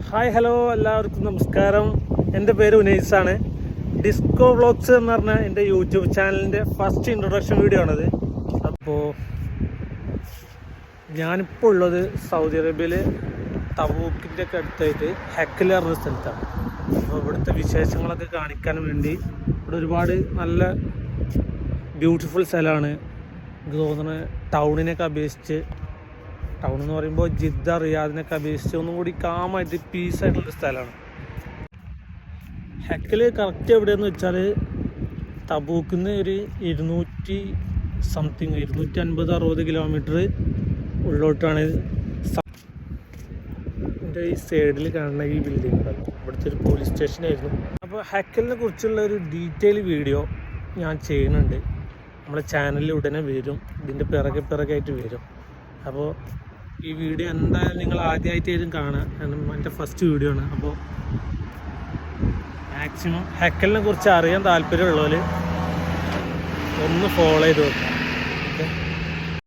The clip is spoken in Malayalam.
ഹായ് ഹലോ എല്ലാവർക്കും നമസ്കാരം. എൻ്റെ പേര് ഉനൈസാണ്. ഡിസ്കോ വ്ളോഗ്സ് എന്ന് പറഞ്ഞ എൻ്റെ യൂട്യൂബ് ചാനലിൻ്റെ ഫസ്റ്റ് ഇൻട്രൊഡക്ഷൻ വീഡിയോ ആണത്. അപ്പോൾ ഞാനിപ്പോൾ ഉള്ളത് സൗദി അറേബ്യയിൽ തബൂക്കിൻ്റെ ഒക്കെ അടുത്തായിട്ട് ഹെക്കൽ പറഞ്ഞ സ്ഥലത്താണ്. അപ്പോൾ ഇവിടുത്തെ വിശേഷങ്ങളൊക്കെ കാണിക്കാൻ വേണ്ടി ഇവിടെ ഒരുപാട് നല്ല ബ്യൂട്ടിഫുൾ സ്ഥലമാണ്. എനിക്ക് തോന്നുന്നത് ടൗണിനൊക്കെ അപേക്ഷിച്ച്, ടൗൺ എന്ന് പറയുമ്പോൾ ജിദ്ദ റിയാദിനൊക്കെ അപേക്ഷിച്ച് ഒന്നും കൂടി കാമായിട്ട് പീസായിട്ടുള്ളൊരു സ്ഥലമാണ്. ഹെക്കൽ കറക്റ്റ് എവിടെയെന്ന് വെച്ചാൽ തബൂക്കിൽ നിന്ന് ഒരു 250-260 കിലോമീറ്റർ ഉള്ളോട്ടാണ്. എൻ്റെ ഈ സൈഡിൽ കാണുന്ന ഈ ബിൽഡിംഗ് ഉണ്ടല്ലോ, ഇവിടുത്തെ ഒരു പോലീസ് സ്റ്റേഷനായിരുന്നു. അപ്പോൾ ഹെക്കലിനെ കുറിച്ചുള്ള ഒരു ഡീറ്റെയിൽ വീഡിയോ ഞാൻ ചെയ്യുന്നുണ്ട്. നമ്മുടെ ചാനലിൽ ഉടനെ വരും, ഇതിൻ്റെ പിറകെ വരും. അപ്പോൾ ഈ വീഡിയോ എന്തായാലും നിങ്ങൾ ആദ്യമായിട്ടായാലും കാണാം, കാരണം എൻ്റെ ഫസ്റ്റ് വീഡിയോ ആണ്. അപ്പോൾ മാക്സിമം ഹെക്കലിനെ കുറിച്ച് അറിയാൻ താല്പര്യമുള്ളവർ ഒന്ന് ഫോളോ ചെയ്ത് വെക്കാം.